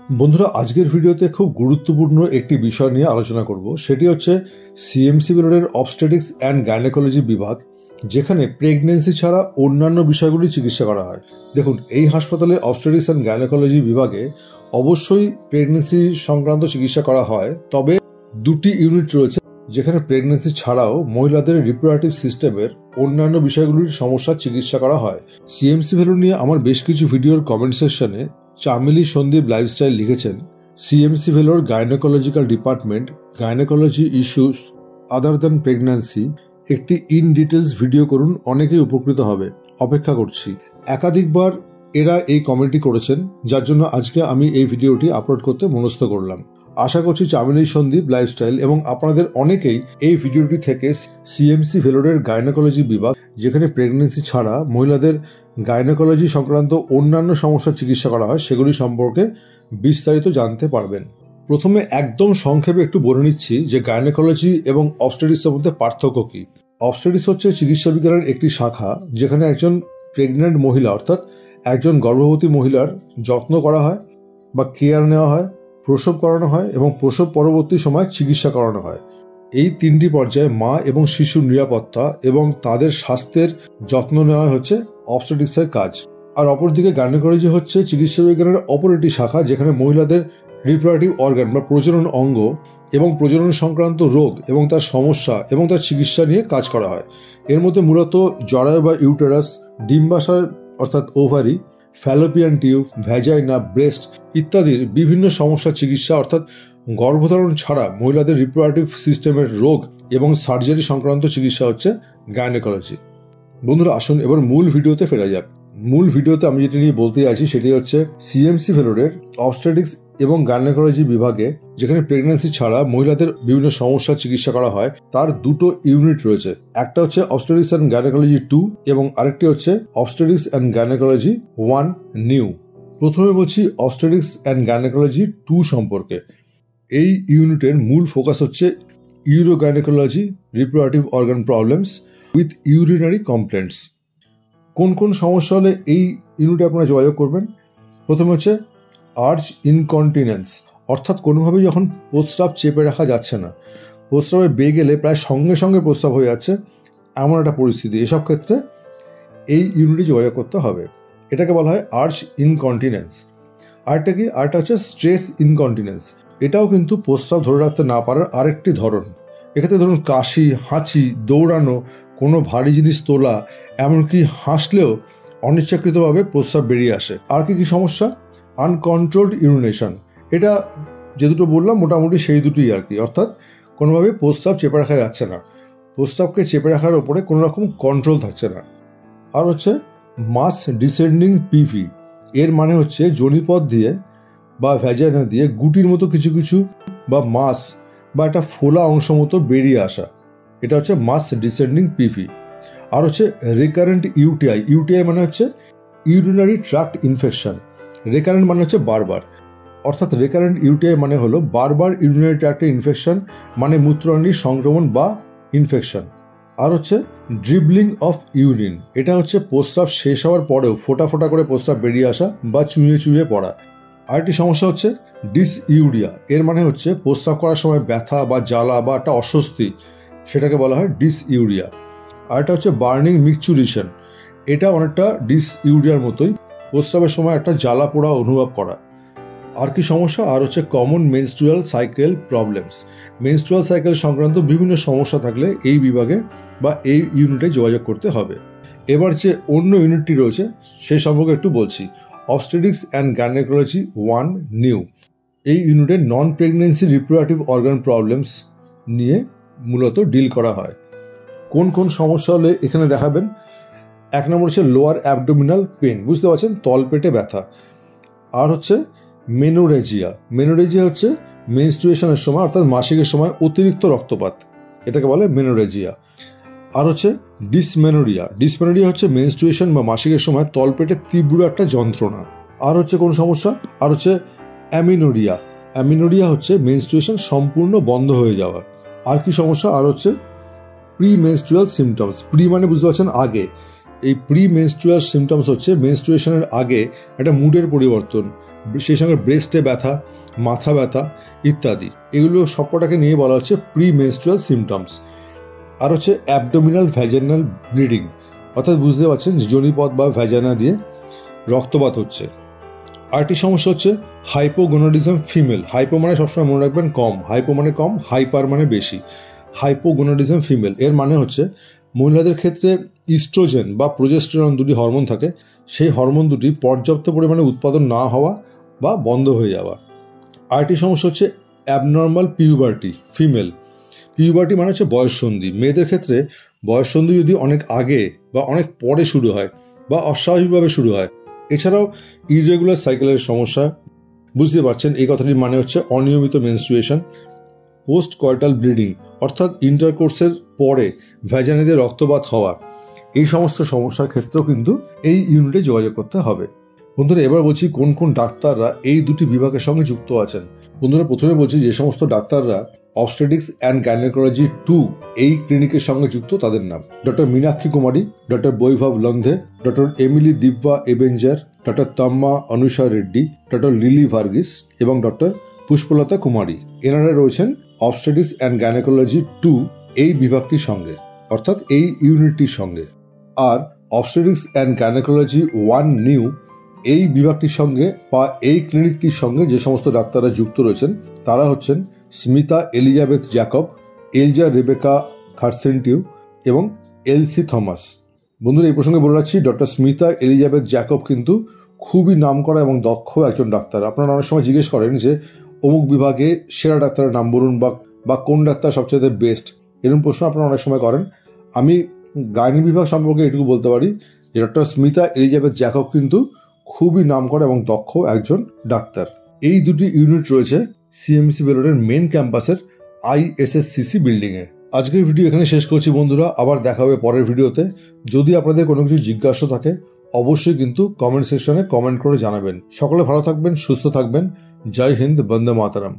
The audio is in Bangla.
বন্ধুরা, আজকের ভিডিওতে খুব গুরুত্বপূর্ণ একটি বিষয় নিয়ে আলোচনা করব। সেটি হচ্ছে সিএমসি ভেলোরের অবস্টেটিক্স অ্যান্ড গাইনোকোলজি বিভাগ, যেখানে প্রেগনেন্সি ছাড়া অন্যান্য বিষয়গুলি চিকিৎসা করা হয়। দেখুন, এই হাসপাতালে অবস্টেটিক্স অ্যান্ড গাইনোকোলজি বিভাগে অবশ্যই প্রেগনেন্সি সংক্রান্ত চিকিৎসা করা হয়, তবে দুটি ইউনিট রয়েছে যেখানে প্রেগনেন্সি ছাড়াও মহিলাদের রিপ্রোডাক্টিভ সিস্টেমের অন্যান্য বিষয়গুলির সমস্যার চিকিৎসা করা হয়। সিএমসি ভেলোর নিয়ে আমার বেশ কিছু ভিডিওর কমেন্ট সেকশনে চামেলি সন্দীপ লাইফস্টাইল লিখেছেন, CMC Vellore gynaecological department, gynaecology issues other than pregnancy, একটি ইন ডিটেলস ভিডিও করুন, অনেকেই উপকৃত হবে। অপেক্ষা করছি। একাধিকবার এরা এই কমেন্টটি করেছেন, যার জন্য আজকে আমি এই ভিডিওটি আপলোড করতে মনস্থ করলাম। আশা করছি চামেলি সন্দীপ লাইফস্টাইল এবং আপনাদের অনেকেই এই ভিডিওটি থেকে সিএমসি ভেলোরের গাইনোকোলজি বিভাগ, যেখানে প্রেগন্যান্সি ছাড়া মহিলাদের গাইনোকোলজি সংক্রান্ত অন্যান্য সমস্যার চিকিৎসা করা হয়, সেগুলি সম্পর্কে বিস্তারিত জানতে পারবেন। প্রথমে একদম সংক্ষেপে একটু বলে নিচ্ছি যে গাইনোকোলজি এবং অবস্টেটিক্সের মধ্যে পার্থক্য কী। অবস্টেটিক্স হচ্ছে চিকিৎসা বিজ্ঞানের একটি শাখা, যেখানে একজন প্রেগন্যান্ট মহিলা অর্থাৎ একজন গর্ভবতী মহিলার যত্ন করা হয় বা কেয়ার নেওয়া হয়, প্রসব করানো হয় এবং প্রসব পরবর্তী সময় চিকিৎসা করানো হয়। এই তিনটি পর্যায়ে মা এবং শিশুর নিরাপত্তা এবং তাদের স্বাস্থ্যের যত্ন নেওয়া হচ্ছে অবস্টেটিক্সের কাজ। আর অপরদিকে গাইনোকোলজি হচ্ছে চিকিৎসা বিজ্ঞানের অপর একটি শাখা, যেখানে মহিলাদের রিপ্রোডাক্টিভ অর্গান বা প্রজনন অঙ্গ এবং প্রজনন সংক্রান্ত রোগ এবং তার সমস্যা এবং তার চিকিৎসা নিয়ে কাজ করা হয়। এর মধ্যে মূলত জরায়ু বা ইউটেরাস, ডিম্বাশয় অর্থাৎ ovary, Fallopian tube, vagina, breast ইত্যাদির বিভিন্ন সমস্যার চিকিৎসা অর্থাৎ গর্ভধারণ ছাড়া মহিলাদের রিপ্রোডাক্টিভ সিস্টেমের রোগ এবং সার্জারি সংক্রান্ত চিকিৎসা হচ্ছে গাইনোকোলজি। বন্ধুরা, আসুন এবার মূল ভিডিওতে ফেরা যাক। মূল ভিডিওতে আমি যেটি নিয়ে বলতে চাইছি সেটি হচ্ছে সিএমসি ভেলোরের অবস্টেটিক্স এবং গাইনোকোলজি বিভাগে, যেখানে প্রেগন্যান্সি ছাড়া মহিলাদের বিভিন্ন সমস্যার চিকিৎসা করা হয়, তার দুটো ইউনিট রয়েছে। একটা হচ্ছে অবস্টেটিক্স অ্যান্ড গাইনোকোলজি 2 এবং আরেকটি হচ্ছে অবস্টেটিক্স অ্যান্ড গাইনোকোলজি 1 নিউ। প্রথমে বলছি অবস্টেটিক্স অ্যান্ড গাইনোকোলজি 2 সম্পর্কে। এই ইউনিটের মূল ফোকাস হচ্ছে urogynaecology, reproductive organ problems with urinary complaints. কোন কোন সমস্যা হলে এই ইউনিটে আপনারা যোগাযোগ করবেন? প্রথমে হচ্ছে আর্চ ইনকন্টিনেন্স, অর্থাৎ কোনোভাবেই যখন প্রস্রাব চেপে রাখা যাচ্ছে না, প্রস্রাবে বেয়ে গেলে প্রায় সঙ্গে সঙ্গে প্রস্রাব হয়ে যাচ্ছে, এমন একটা পরিস্থিতি। এসব ক্ষেত্রে এই ইউনিটে যোগাযোগ করতে হবে। এটাকে বলা হয় আর্চ ইনকন্টিনেন্স। আরেকটা কি? আরেকটা হচ্ছে স্ট্রেস ইনকন্টিনেন্স। এটাও কিন্তু প্রস্রাব ধরে রাখতে না পারার আরেকটি ধরন। এক্ষেত্রে ধরুন কাশি, হাঁচি, দৌড়ানো, কোনো ভারী জিনিস তোলা, এমনকি হাসলেও অনিচ্ছাকৃতভাবে প্রস্রাব বেরিয়ে আসে। আর কি কি সমস্যা? Uncontrolled urination. এটা যে দুটো বললাম মোটামুটি সেই দুটোই আর কি, অর্থাৎ কোনোভাবে প্রস্রাব চেপে রাখা যাচ্ছে না, প্রস্রাবকে চেপে রাখার ওপরে কোনো রকম কন্ট্রোল থাকছে না। আর হচ্ছে মাস ডিসেন্ডিং পিভি। এর মানে হচ্ছে যোনিপথ দিয়ে বা ভ্যাজাইনা দিয়ে গুটির মতো কিছু কিছু বা মাস বা একটা ফোলা অংশ মতো বেরিয়ে আসা, এটা হচ্ছে মাস ডিসেন্ডিং পিভি। আর হচ্ছে রিকারেন্ট ইউটিআই। ইউটিআই মানে হচ্ছে ইউরিনারি ট্র্যাক্ট ইনফেকশন। রিকারেন্ট মানে হচ্ছে বারবার, অর্থাৎ রিকারেন্ট ইউটিআই মানে হলো বারবার ইউরিনারি ট্র্যাক্টে ইনফেকশন, মানে মূত্রনালীর সংক্রমণ বা ইনফেকশন। আর হচ্ছে ড্রিবলিং অফ ইউরিন। এটা হচ্ছে প্রস্রাব শেষ হওয়ার পরেও ফোটা ফোটা করে প্রস্রাব বেরিয়ে আসা বা চুঁয়ে চুঁয়ে পড়া। আরেকটি সমস্যা হচ্ছে ডিসইউরিয়া। এর মানে হচ্ছে প্রস্রাব করার সময় ব্যথা বা জ্বালা বা একটা অস্বস্তি, সেটাকে বলা হয় ডিসইউরিয়া। আরেকটা হচ্ছে বার্নিং মিকচুরেশন। এটা অনেকটা ডিসইউরিয়ার মতোই, প্রস্রাবের সময় একটা জ্বালা পোড়া অনুভব করা। আর কি সমস্যা? আর হচ্ছে common menstrual cycle problems. Menstrual cycle সংক্রান্ত বিভিন্ন সমস্যা থাকলে এই বিভাগে বা এই ইউনিটে যোগাযোগ করতে হবে। এবার যে অন্য ইউনিটটি রয়েছে সে সম্পর্কে একটু বলছি। Obstetrics and gynaecology 1 new. এই ইউনিটে নন প্রেগনেন্সি রিপ্রোডাক্টিভ অর্গান প্রবলেমস নিয়ে মূলত ডিল করা হয়। কোন কোন সমস্যা হলে এখানে দেখাবেন? এক নম্বর হচ্ছে লোয়ার অ্যাবডোমিনাল পেন, বুঝতে পারছেন, তলপেটে ব্যথা। আর হচ্ছে মেনোরেজিয়া। মেনোরেজিয়া হচ্ছে মেনস্ট্রুয়েশনের সময় অর্থাৎ মাসিকের সময় অতিরিক্ত রক্তপাত, এটাকে বলে মেনোরেজিয়া। আর হচ্ছে ডিসমেনোরিয়া। ডিসমেনোরিয়া হচ্ছে মেনস্ট্রুয়েশন বা মাসিকের সময় তলপেটে তীব্র একটা যন্ত্রণা। আর হচ্ছে কোন সমস্যা? আর হচ্ছে অ্যামিনোরিয়া। অ্যামিনোরিয়া হচ্ছে মেনস্ট্রুয়েশন সম্পূর্ণ বন্ধ হয়ে যাওয়া। আর কি সমস্যা? আর হচ্ছে প্রি মেনস্ট্রুয়াল সিমটমস। প্রি মানে বুঝতে পারছেন আগে। এই প্রি মেনস্ট্রুয়াল সিমটমস হচ্ছে মেনস্ট্রুয়েশনের আগে একটা মুডের পরিবর্তন সেই সঙ্গে ব্রেস্টে ব্যথা, মাথা ব্যথা ইত্যাদি। এগুলো সবকটাকে নিয়ে বলা হচ্ছে প্রি মেনস্ট্রুয়াল সিমটমস। আর হচ্ছে অ্যাবডোমিনাল ভ্যাজাইনাল ব্লিডিং, অর্থাৎ বুঝতে পারছেন যে যোনিপথ বা ভ্যাজাইনা দিয়ে রক্তপাত হচ্ছে। আরেকটি সমস্যা হচ্ছে হাইপোগোনাডিজম ফিমেল। হাইপো মানে সবসময় মনে রাখবেন কম, হাইপো মানে কম, হাইপার মানে বেশি। হাইপোগোনাডিজম ফিমেল এর মানে হচ্ছে মহিলাদের ক্ষেত্রে ইস্ট্রোজেন বা প্রোজেস্টেরন দুটি হরমোন থাকে, সেই হরমোন দুটি পর্যাপ্ত পরিমাণে উৎপাদন না হওয়া বা বন্ধ হয়ে যাওয়া। আরেকটি সমস্যা হচ্ছে অ্যাবনর্মাল পিউবার্টি ফিমেল। পিউবার্টি মানে হচ্ছে বয়ঃসন্ধি। মেয়েদের ক্ষেত্রে বয়ঃসন্ধি যদি অনেক আগে বা অনেক পরে শুরু হয় বা অস্বাভাবিকভাবে শুরু হয়। এছাড়াও ইরেগুলার সাইকেলের সমস্যা, বুঝতে পারছেন এই কথাটির মানে হচ্ছে অনিয়মিত মেনস্ট্রুয়েশন। পোস্ট কয়টাল ব্লিডিং, অর্থাৎ ইন্টারকোর্সের পরে ভ্যাজানিতে রক্তপাত হওয়া। এই সমস্ত সমস্যার ক্ষেত্রেও কিন্তু এই ইউনিটে যোগাযোগ করতে হবে। বন্ধুরা, এবার বলছি কোন কোন ডাক্তাররা এই দুটি বিভাগের সঙ্গে যুক্ত আছেন। বন্ধুরা, প্রথমে বলছি যে সমস্ত ডাক্তাররা অবস্টেটিক্স অ্যান্ড গাইনোকোলজি 2 এই ক্লিনিকের সঙ্গে যুক্ত তাদের নাম: doctor Meenakshi Kumari, doctor Vaibhav Landhe, doctor Emily Divya Ebenezer, doctor Tamma Anusha Reddy, doctor Lily Varghese এবং ডক্টর পুষ্পলতা কুমারী। এনারা রয়েছেন অবস্টেটিক্স অ্যান্ড গাইনোকোলজি 2 এই বিভাগটির সঙ্গে, অর্থাৎ এই ইউনিটটির সঙ্গে। আর অবস্টেটিক্স অ্যান্ড গাইনোকোলজি 1 নিউ এই বিভাগটির সঙ্গে বা এই ক্লিনিকটির সঙ্গে যে সমস্ত ডাক্তাররা যুক্ত রয়েছেন তারা হচ্ছেন Smita Elizabeth Jacob, Elza Rebecca খারসেন্টিউ এবং এলসি থমাস। বন্ধুরা, এই প্রসঙ্গে বলে রাখছি, ডক্টর স্মিতা এলিজাবেথ জ্যাকব কিন্তু খুবই নামকরা এবং দক্ষ একজন ডাক্তার। আপনারা অনেক সময় জিজ্ঞেস করেন যে অমুক বিভাগে সেরা ডাক্তারের নাম বলুন বা কোন ডাক্তার সবচেয়ে বেস্ট, এরকম প্রশ্ন আপনারা অনেক সময় করেন। আমি গাইনি বিভাগ সম্পর্কে এটুকু বলতে পারি যে ডক্টর স্মিতা এলিজাবেথ জ্যাকব কিন্তু খুবই নামকরা এবং দক্ষ একজন ডাক্তার। এই দুটি ইউনিট রয়েছে সিএমসি বেলোরের মেন ক্যাম্পাসের ISSCC বিল্ডিংয়ে। আজকের ভিডিও এখানে শেষ করছি বন্ধুরা, আবার দেখা হবে পরের ভিডিওতে। যদি আপনাদের কোনো কিছু জিজ্ঞাসা থাকে অবশ্যই কিন্তু কমেন্ট সেকশনে কমেন্ট করে জানাবেন। সকলে ভালো থাকবেন, সুস্থ থাকবেন। জয় হিন্দ, বন্দে মাতরম।